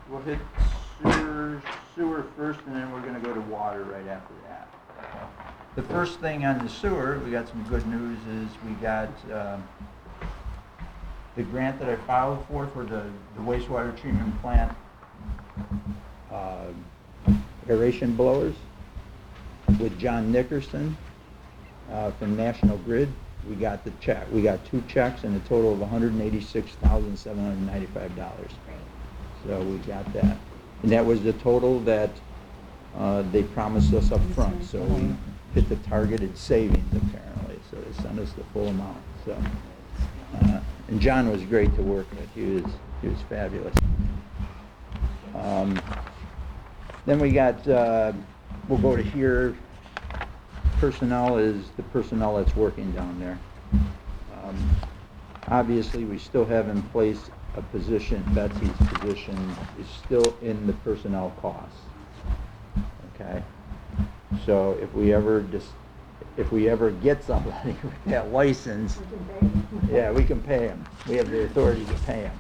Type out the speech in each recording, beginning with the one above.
we'll hit sewer first, and then we're gonna go to water right after that. The first thing on the sewer, we got some good news, is we got the grant that I filed for the wastewater treatment plant aeration blowers with John Nickerson from National Grid. We got the check. We got 2 checks and a total of $186,795. So we got that, and that was the total that they promised us up front. So we hit the targeted savings apparently. So they sent us the full amount. So and John was great to work with. He was fabulous. Then we got we'll go to here. Personnel is the personnel that's working down there. Obviously, we still have in place a position. Betsy's position is still in the personnel costs. Okay, so if we ever get somebody with that license, yeah, we can pay them. We have the authority to pay them.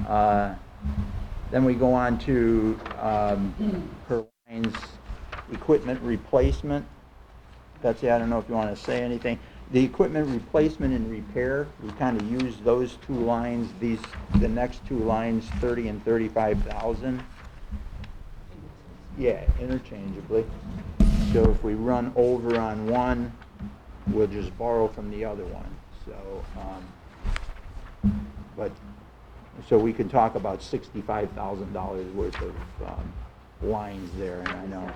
So then we go on to her lines. Equipment replacement. Betsy, I don't know if you want to say anything. The equipment replacement and repair, we kind of use those 2 lines. The next 2 lines, 30 and 35,000. Yeah, interchangeably. So if we run over on one, we'll just borrow from the other one. So, so we can talk about $65,000 worth of lines there, and I know.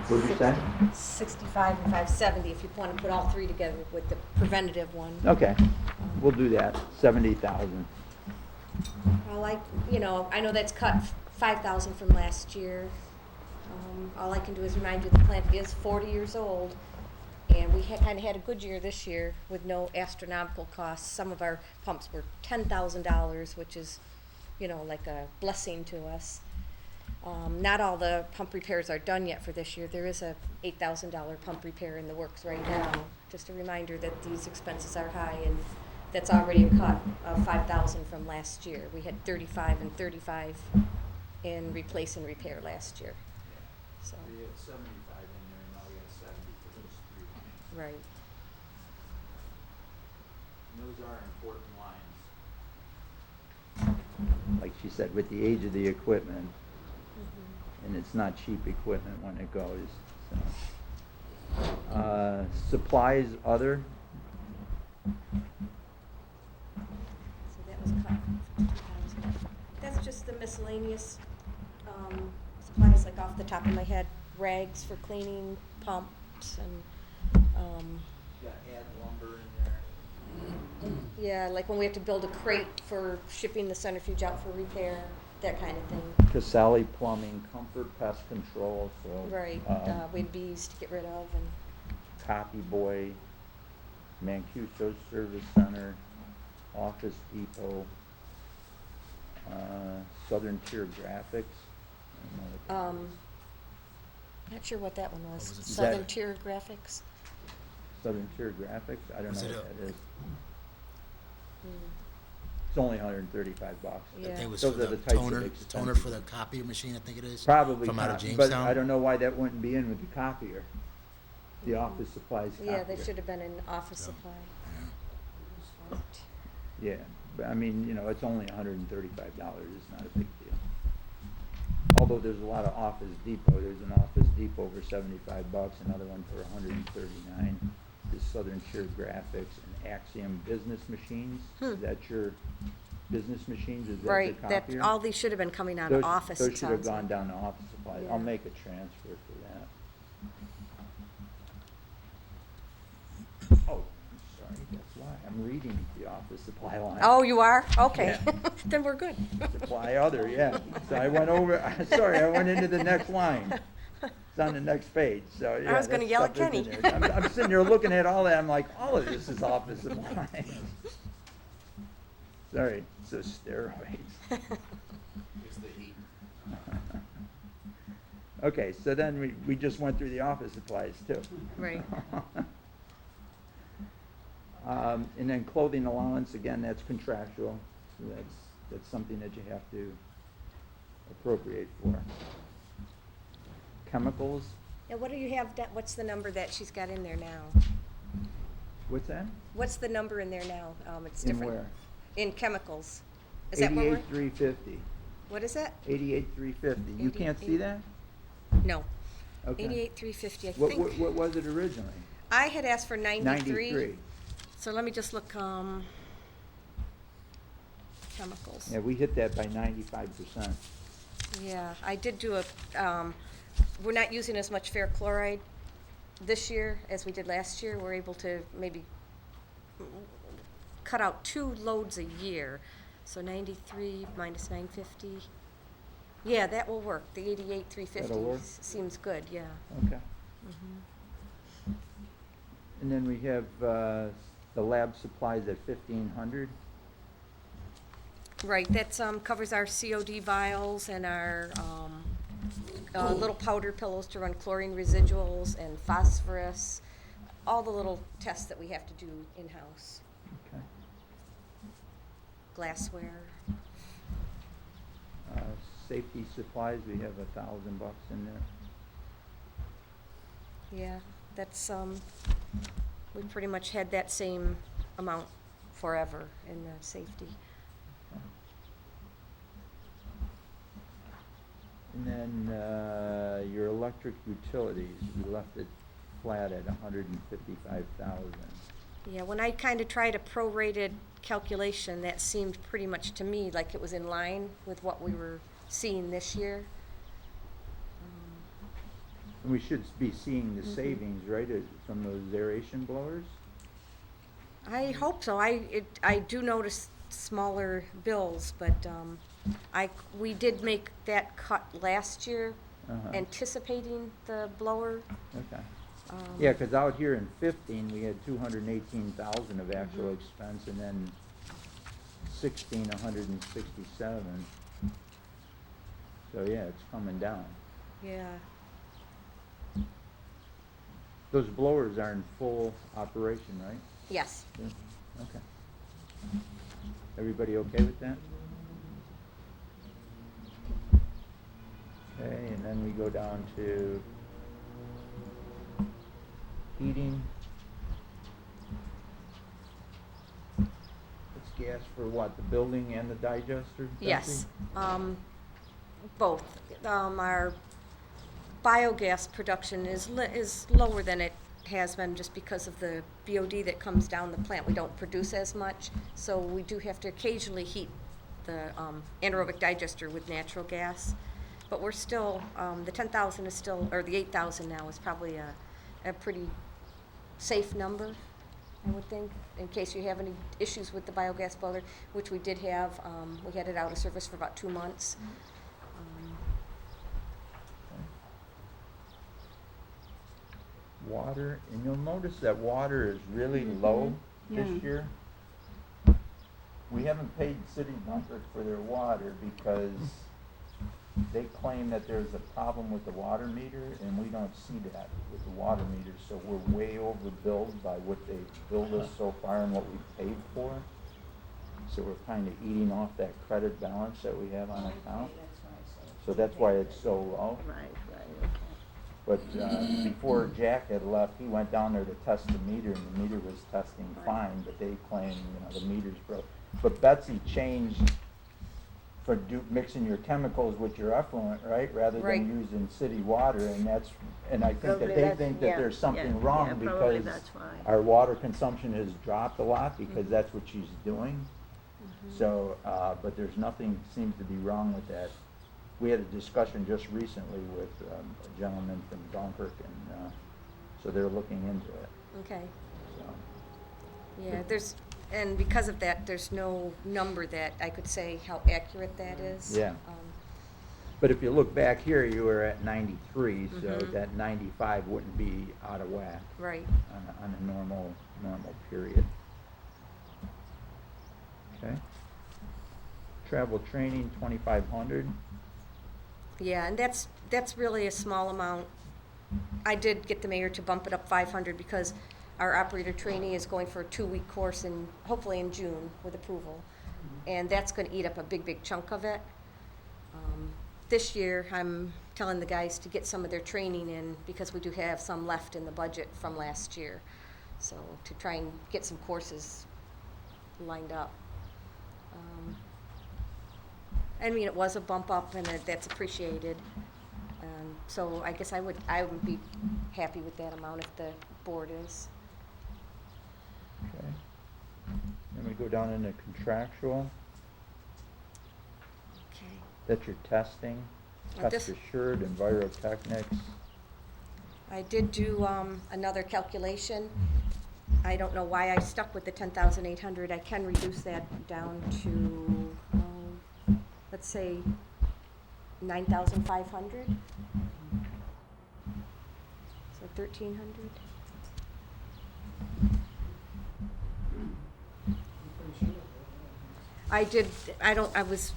What did you say? 65 and 570 if you want to put all 3 together with the preventative one. Okay, we'll do that. 70,000. Well, I know that's cut 5,000 from last year. All I can do is remind you the plant is 40 years old, and we kind of had a good year this year with no astronomical costs. Some of our pumps were $10,000, which is, like a blessing to us. Not all the pump repairs are done yet for this year. There is a $8,000 pump repair in the works right now. Just a reminder that these expenses are high, and that's already a cut of 5,000 from last year. We had 35 and 35 in replace and repair last year. So We had 75 in there, and now we have 70 for those 3 lines. right. And those are important lines. Like she said, with the age of the equipment, and it's not cheap equipment when it goes. So. Supplies, other. So that was cut for 2,000. That's just the miscellaneous supplies, like off the top of my head, rags for cleaning, pumps, and Got add lumber in there. yeah, like when we have to build a crate for shipping the centrifuge out for repair, that kind of thing. Casale Plumbing, Comfort Pest Control, so. Right, we'd bees to get rid of, and Copy Boy, Mancuso Service Center, Office Depot, Southern Tier Graphics. not sure what that one was. was it? Southern Tier Graphics. Southern Tier Graphics, I don't Was know it what that is. Mm. It's only $135. Yeah. That was Those for are the the types of toner expenses. for the copier machine, I think it is. Probably From out of copy, Jamestown. but I don't know why that wouldn't be in with the copier. The office supplies copier. Yeah, they should have been in office So, supply. yeah. Yeah, but I mean, it's only $135. It's not a big deal. Although there's a lot of Office Depot. There's an Office Depot for $75, another one for $139. This Southern Tier Graphics and Axiom Business Machines. Is that your business machines? Is that Right, your that, copier? all these should have been coming out of office, Those it should have sounds gone like. down to office supplies. Yeah. I'll make a transfer for that. Oh, I'm sorry, that's why. I'm reading the office supply line. Oh, you are? Okay. Yeah. Then we're good. Supply other, yeah. So I went I went into the next line. It's on the next page, so yeah. I was gonna that yell at stuff is Kenny. in there. I'm sitting there looking at all that, I'm like, all of this is office supplies. Sorry, so steroids. It's the heat. Okay, so then we just went through the office supplies too. Right. And then clothing allowance, again, that's contractual, so that's that's something that you have to appropriate for. Chemicals, Now, what do you have, what's the number that she's got in there now? what's that? What's the number in there now? It's In different. where? In chemicals. Is that what we're? 88,350. What is that? 88,350. You can't see 88. that? No. Okay. 88,350, I What, think. what was it originally? I had asked for 93. 93. So let me just look, chemicals. Yeah, we hit that by 95%. Yeah, I did do we're not using as much ferric chloride this year as we did last year. We're able to maybe cut out 2 loads a year. So 93 minus 950. Yeah, that will work. The 88,350 That'll work? seems good, yeah. Okay. And then we have the lab supplies at 1,500. Right, that's, covers our COD vials and our, little powder pillows to run chlorine residuals and phosphorus, all the little tests that we have to do in-house. Okay. Glassware. Safety supplies, we have $1,000 in there. Yeah, that's, we pretty much had that same amount forever in safety. And then your electric utilities, we left it flat at 155,000. Yeah, when I kind of tried a prorated calculation, that seemed pretty much to me like it was in line with what we were seeing this year. And we should be seeing the savings, right, from those aeration blowers? I hope so. I do notice smaller bills, but we did make that cut last year, anticipating the blower. Okay. Yeah, because out here in 15, we had 218,000 of actual expense, and then 16, 167. So yeah, it's coming down. Yeah. Those blowers are in full operation, right? Yes. Yeah. Okay. Everybody okay with that? Okay, and then we go down to heating. It's gas for what, the building and the digester? Yes. Betsy? Both. Our biogas production is lower than it has been just because of the BOD that comes down the plant. We don't produce as much, so we do have to occasionally heat the anaerobic digester with natural gas. But we're still, the 10,000 is still, or the 8,000 now is probably a pretty safe number, I would think, in case you have any issues with the biogas boiler, which we did have. We had it out of service for about 2 months. Water, and you'll notice that water is really low this year. We haven't paid City of Dunkirk for their water because they claim that there's a problem with the water meter, and we don't see that with the water meter, so we're way overbilled by what they've billed us so far and what we paid for. So we're kind of eating off that credit balance that we have on account. So that's why it's so low. Right, okay. But before Jack had left, he went down there to test the meter, and the meter was testing fine, but they claim, the meter's broke. But Betsy changed for mixing your chemicals with your effluent, right, rather Right. than using city water, and I think that Probably they that's- think that yeah, there's something yeah, wrong yeah, probably because that's why. our water consumption has dropped a lot because that's what she's doing. So, but there's nothing seems to be wrong with that. We had a discussion just recently with a gentleman from Dunkirk, and so they're looking into it. Okay. So. Yeah, and because of that, there's no number that I could say how accurate that is. Yeah. But if you look back here, you were at 93, so that 95 wouldn't be out of whack Right. on a normal period. Okay. Travel training, 2,500. Yeah, and that's really a small amount. I did get the mayor to bump it up 500 because our operator trainee is going for a 2-week course hopefully in June with approval. and that's gonna eat up a big chunk of it. This year, I'm telling the guys to get some of their training in, because we do have some left in the budget from last year. So, to try and get some courses lined up. I mean, it was a bump up, and that's appreciated. So I guess I would be happy with that amount if the board is. Okay. Then we go down into contractual. Okay. That's your testing, Now test this- assured, Envirotechnics. I did do another calculation. I don't know why I stuck with the 10,800. I can reduce that down to, let's say, 9,500. So 1,300. I was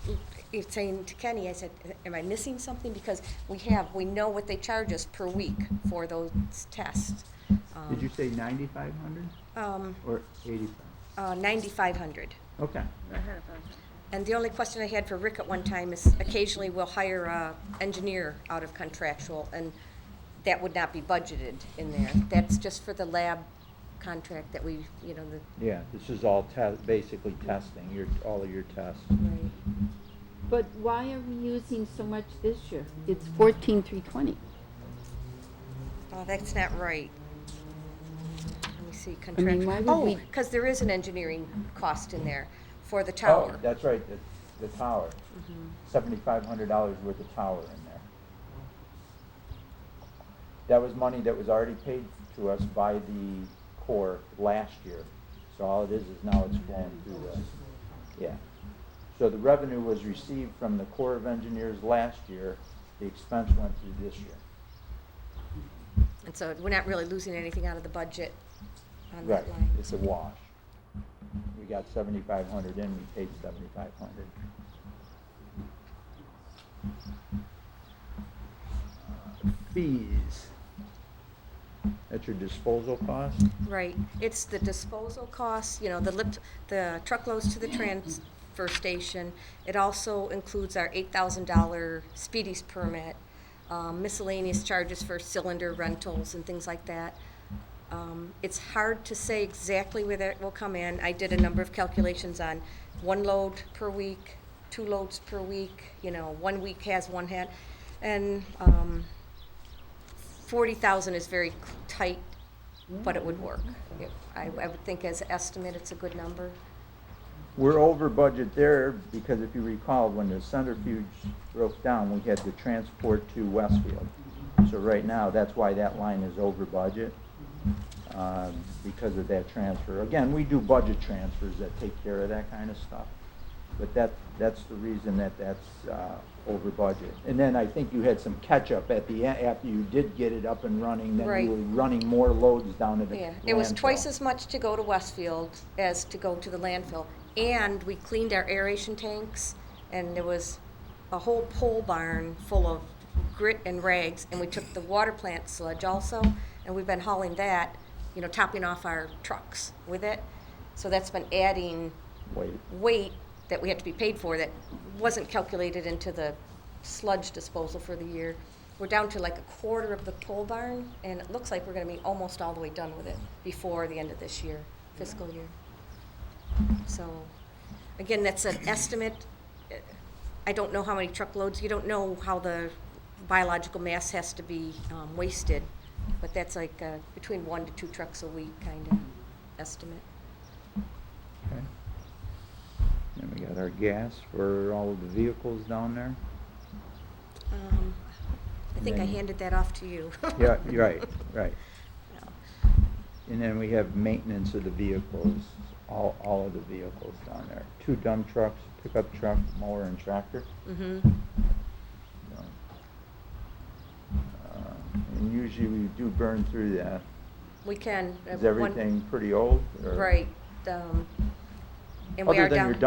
saying to Kenny, I said, am I missing something? Because we know what they charge us per week for those tests. Did you say 9,500 or 85? 9,500. Okay. And the only question I had for Rick at one time is occasionally we'll hire a engineer out of contractual, and that would not be budgeted in there. That's just for the lab contract that we, Yeah, this is all basically testing, all of your tests. right. But why are we using so much this year? It's 14,320. Oh, that's not right. Let me see, I mean, why would Oh, we- because there is an engineering cost in there for the Oh, tower. that's right, the tower. $7,500 worth of tower in there. That was money that was already paid to us by the Corps last year. So all it is now it's flowing through this. Yeah. So the revenue was received from the Corps of Engineers last year. The expense went through this year. And so we're not really losing anything out of the budget on Right, that line. it's a wash. We got 7,500 in, we paid 7,500. Fees. That's your disposal cost? Right, it's the disposal costs, the truckloads to the transfer station. It also includes our $8,000 Speedies permit, miscellaneous charges for cylinder rentals and things like that. It's hard to say exactly where that will come in. I did a number of calculations on 1 load per week, 2 loads per week, 1 week has one hat. And 40,000 is very tight, but it would work. I would think as an estimate, it's a good number. We're over budget there because if you recall, when the centrifuge broke down, we had to transport to Westfield. So right now, that's why that line is over budget, because of that transfer. Again, we do budget transfers that take care of that kind of stuff. But that's the reason that's over budget. And then I think you had some catch-up at the end, after you did get it up and running, then Right. you were running more loads down to the Yeah, it was landfill. twice as much to go to Westfield as to go to the landfill. And we cleaned our aeration tanks, and there was a whole pole barn full of grit and rags, and we took the water plant sludge also, and we've been hauling that, topping off our trucks with it. So that's been adding weight that we have to be paid for that wasn't calculated into the sludge disposal for the year. We're down to like a quarter of the pole barn, and it looks like we're gonna be almost all the way done with it before the end of this year, fiscal year. So, again, that's an estimate. I don't know how many truckloads, you don't know how the biological mass has to be wasted, but that's like between 1 to 2 trucks a week kind of estimate. Okay. And we got our gas for all of the vehicles down there. I think I handed that off to you. Yeah, you're right. No. And then we have maintenance of the vehicles, all of the vehicles down there. 2 dump trucks, pickup truck, mower, and tractor. Mm-hmm. And usually we do burn through that. We can. Is everything pretty old? Or- Right. And we are Other than down. your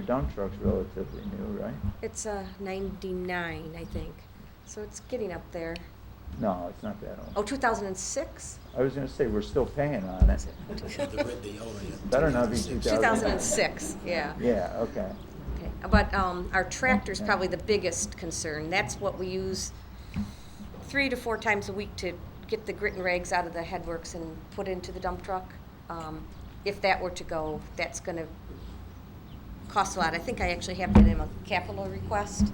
dump truck's relatively new, right? It's 99, I think. So it's getting up there. No, it's not that Oh, old. 2006? I was gonna say, we're still paying on it. The old one. Better not be 2006. 2006, yeah. Yeah, okay. Okay, but our tractor's Okay. probably the biggest concern. That's what we use 3 to 4 times a week to get the grit and rags out of the headworks and put into the dump truck. If that were to go, that's gonna cost a lot. I think I actually have that in a capital request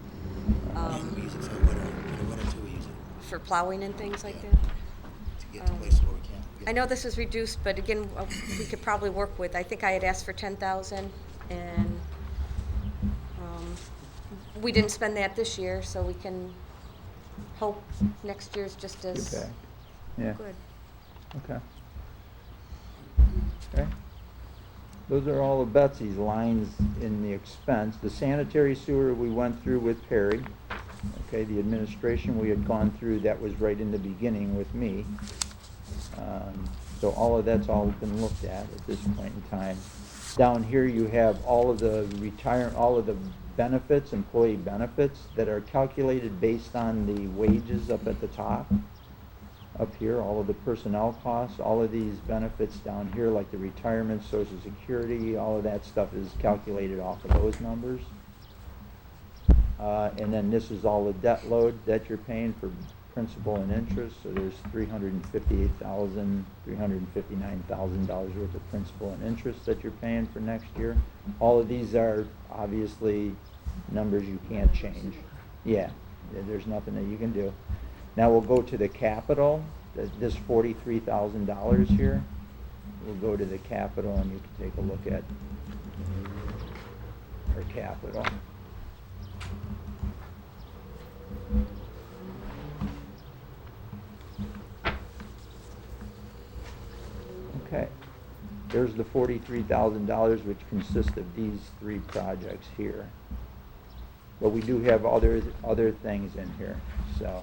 We use it for winter too, we use it for plowing and things like that. to get to places where we can't. I know this was reduced, but again, we could probably work with, I think I had asked for 10,000, and we didn't spend that this year, so we can hope next year's just Get as back. Yeah, good. okay. Okay. Those are all of Betsy's lines in the expense. The sanitary sewer we went through with Perry. Okay, the administration we had gone through, that was right in the beginning with me. So all of that's all been looked at this point in time. Down here you have all of the all of the benefits, employee benefits that are calculated based on the wages up at the top. Up here, all of the personnel costs, all of these benefits down here, like the retirement, social security, all of that stuff is calculated off of those numbers. And then this is all the debt load that you're paying for principal and interest. So there's $358,000, $359,000 worth of principal and interest that you're paying for next year. All of these are obviously numbers you can't change. Yeah, there's nothing that you can do. Now we'll go to the capital, this $43,000 here. We'll go to the capital and you can take a look at our capital. Okay, there's the $43,000, which consists of these 3 projects here. But we do have other things in here, so.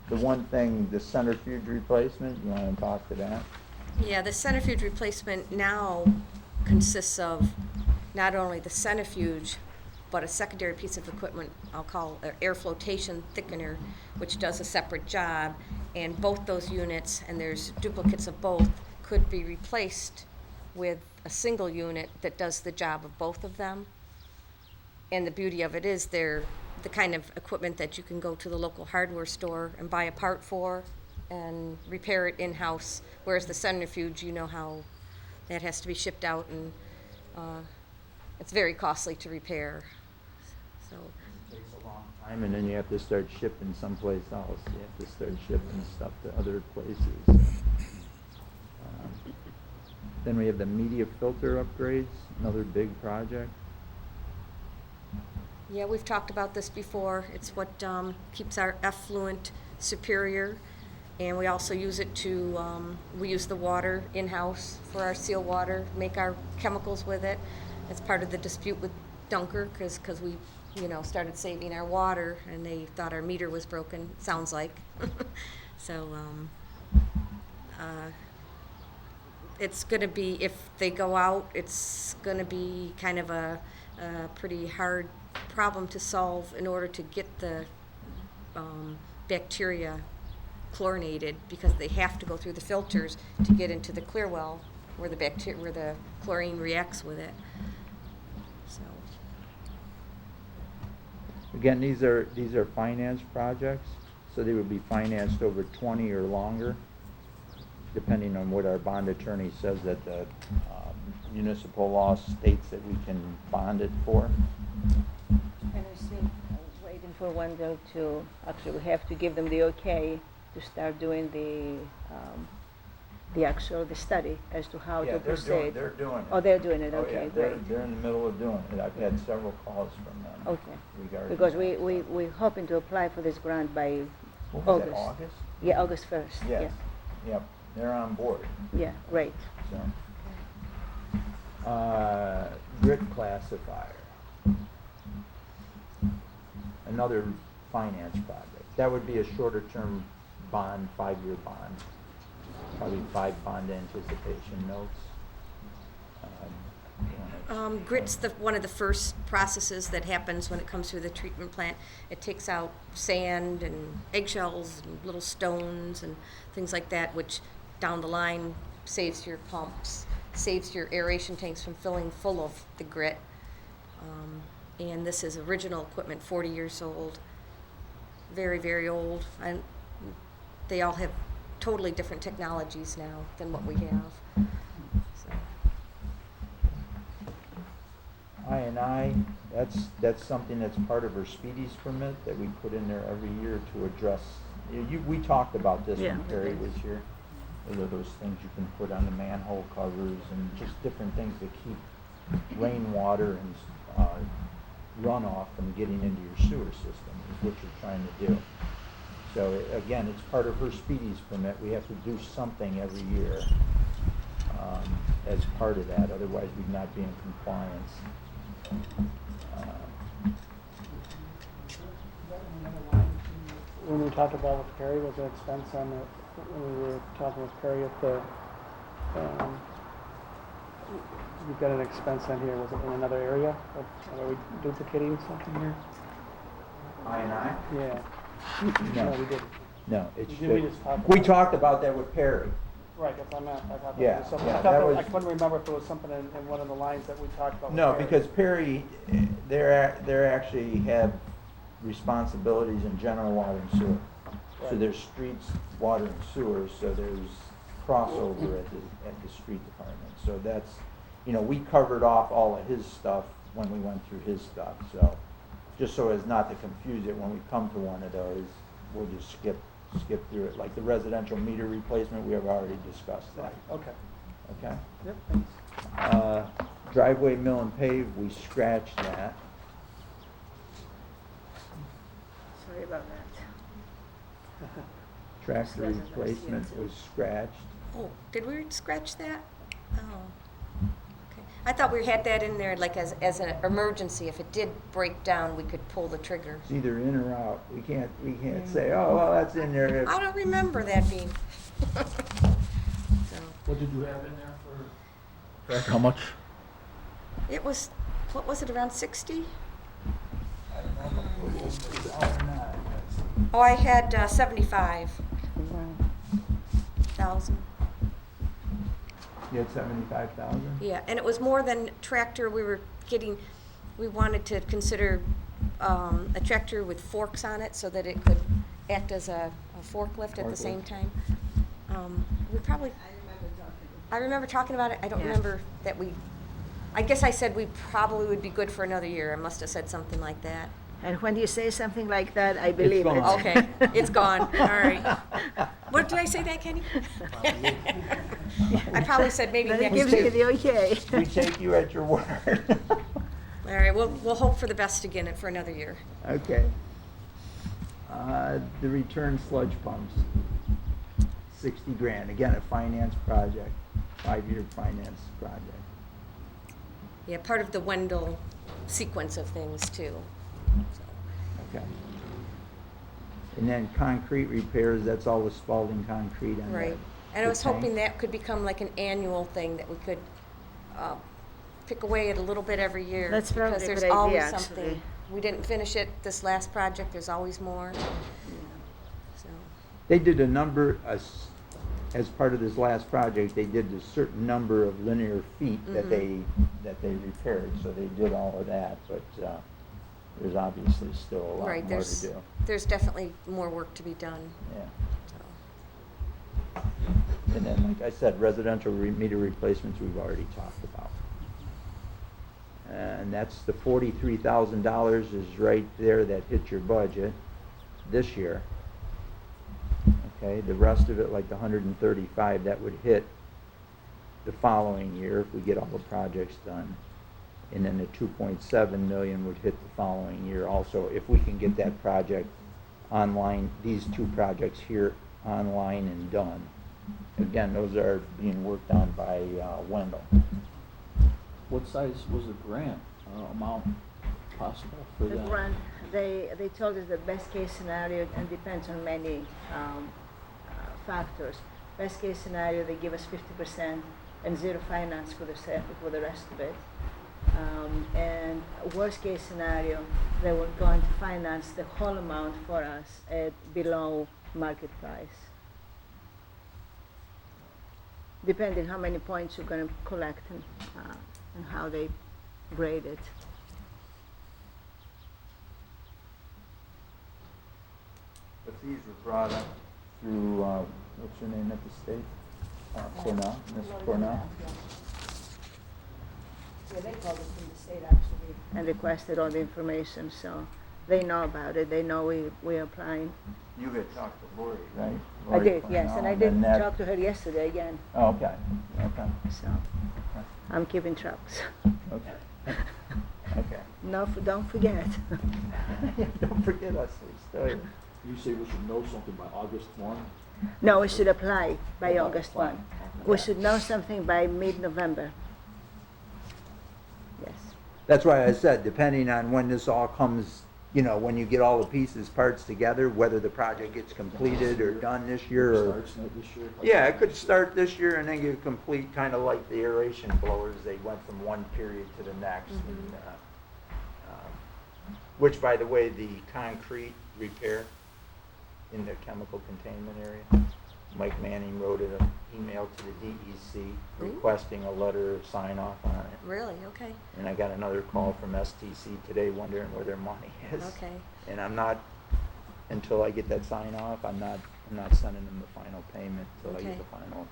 The one thing, the centrifuge replacement, you want to talk to that? Yeah, the centrifuge replacement now consists of not only the centrifuge, but a secondary piece of equipment I'll call an air flotation thickener, which does a separate job. And both those units, and there's duplicates of both, could be replaced with a single unit that does the job of both of them. And the beauty of it is they're the kind of equipment that you can go to the local hardware store and buy a part for and repair it in-house, whereas the centrifuge, you know how that has to be shipped out, and it's very costly to repair. So, It takes a long time, and then you have to start shipping someplace else. You have to start shipping stuff to other places. Then we have the media filter upgrades, another big project. yeah, we've talked about this before. It's what keeps our effluent superior, and we also use it to, we use the water in-house for our seal water, make our chemicals with it. It's part of the dispute with Dunker, because we, started saving our water, and they thought our meter was broken, sounds like. So, it's gonna be, if they go out, it's gonna be kind of a pretty hard problem to solve in order to get the bacteria chlorinated, because they have to go through the filters to get into the clear well where the chlorine reacts with it. So, Again, these are finance projects, so they would be financed over 20 or longer, depending on what our bond attorney says that the municipal law states that we can bond it for. And I think I was waiting for Wendell to, actually we have to give them the okay to start doing the study as to how to proceed. They're doing it. Oh, they're doing it, Oh, okay, yeah, great. They're in the middle of doing it. I've had several calls from them. Okay, regarding because that. we're hoping to apply for this grant by What was August. that, August? Yeah, August 1st, Yes. Yep, they're on board, yeah, great. so. Grit classifier. Another finance project. That would be a shorter term bond, 5-year bond. Probably 5 bond anticipation notes. You wanna Grit's one of the first processes that happens when it comes through the treatment plant. It takes out sand and eggshells and little stones and things like that, which down the line saves your pumps, saves your aeration tanks from filling full of the grit. And this is original equipment, 40 years old, very, very old. And they all have totally different technologies now than what we have. So. I&I, that's something that's part of our Speedies permit that we put in there every year to address. We talked about this Yeah. when Perry was here. Those are those things you can put on the manhole covers and just different things to keep rainwater and runoff from getting into your sewer system is what you're trying to do. So again, it's part of her Speedies permit. We have to do something every year as part of that. Otherwise, we'd not be in compliance. When we talked about with Perry, was an expense on the, when we were talking with Perry at the, we've got an expense on here, was it in another area? Are we duplicating something here? I&I? Yeah. No. We didn't. No, it's. Did we just talk We about- talked about that with Perry. Right, that's what I meant. I thought Yeah, that was something, yeah, I thought that that, was- I couldn't remember if it was something in one of the lines that we talked about with No, Perry. because Perry, they're actually have responsibilities in general water and sewer. So Right. there's streets, water and sewers, so there's crossover at the street department. So that's, we covered off all of his stuff when we went through his stuff, so just so as not to confuse it, when we come to one of those, we'll just skip through it. Like the residential meter replacement, we have already discussed that, Right, okay. okay? Yep, thanks. Driveway mill and pave, we scratched that. Sorry about that. Tractor This doesn't replacement understand, was scratched. Oh, did we scratch that? Oh, okay. I thought we had that in there like as an emergency. If it did break down, we could pull the trigger. It's either in or out. We can't say, oh, well, that's in there. if- I don't remember that being. So, What did you have in there for? Track how much? it was, what was it, around 60? Oh, I had 75,000. You had 75,000? Yeah, and it was more than tractor. We wanted to consider a tractor with forks on it so that it could act as a forklift at the same time. We probably, I remember talking about it. I don't Yeah. remember that I guess I said we probably would be good for another year. I must have said something like that. And when you say something like that, I believe gone. it. Okay, it's gone. All right. What did I say that, Kenny? I probably said maybe Then it next gives year. you the okay. We take you at your word. All right, we'll hope for the best again for another year. Okay. The return sludge pumps, 60 grand. Again, a finance project, 5-year finance project. Yeah, part of the Wendell sequence of things too. So, Okay. And then concrete repairs, that's all with Spalding Concrete on right. And I was hoping that could become like an annual thing that we could pick away at a little bit every year. That's probably because a there's good idea, always actually. something. We didn't finish it this last project. There's always more. So, They did a number, as part of this last project, they did a certain number of linear feet that they repaired, so they did all of that, but there's obviously still a lot right. more to do. There's definitely more work to be done. Yeah. So. And then, like I said, residential meter replacements we've already talked about. And that's the $43,000 is right there that hit your budget this year. Okay, the rest of it, like the 135, that would hit the following year if we get all the projects done. And then the 2.7 million would hit the following year also, if we can get that project online, these two projects here online and done. Again, those are being worked on by Wendell. What size was the grant amount possible for The that? grant, they told us the best case scenario, and depends on many factors. Best case scenario, they give us 50% and zero finance for the rest of it. And worst case scenario, they were going to finance the whole amount for us at below market price. Depending how many points you're gonna collect and how they grade it. But these were brought up through, what's her name at the state? Cornell, Miss Cornell? Yeah, they called us from the state actually. And requested all the information, so they know about it, they know we're applying. You had talked to Lori, right? I Lori did, yes, Cornell, and I then did that- talk to her yesterday again, Oh, okay, okay, so I'm keeping track. okay. Okay. No, don't forget. Don't forget us, we still here. You say we should know something by August 1? No, we should apply by Oh, August apply. 1. We should know something by mid-November. Yes. That's why I said, depending on when this all comes, you know, when you get all the pieces, parts together, whether the project gets completed or done this year or. Starts not this year? Yeah, it could start this year and then get complete, kind of like the aeration blowers, they went from one period to the next. And, which, by the way, the concrete repair in the chemical containment area, Mike Manning wrote an email to the DEC requesting a letter of sign off on it. Really? Okay. And I got another call from STC today wondering where their money is. Okay. And I'm not, until I get that sign off, I'm not sending them the final payment until I Okay. get the final.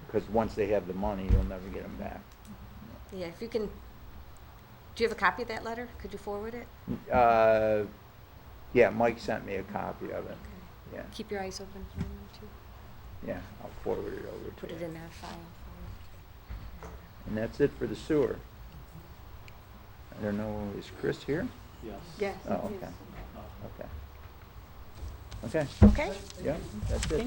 Because once they have the money, you'll never get them back. Yeah, if you can, do you have a copy of that letter? Could you forward it? Yeah, Mike sent me a copy of it. Okay. Yeah, Keep your eyes open for them too. yeah, I'll forward it over to Put it you. in that file for And that's it for the sewer. I don't know, is Chris here? Yes. Yes. Oh, okay, okay. Okay, you. Okay? yeah, that's it.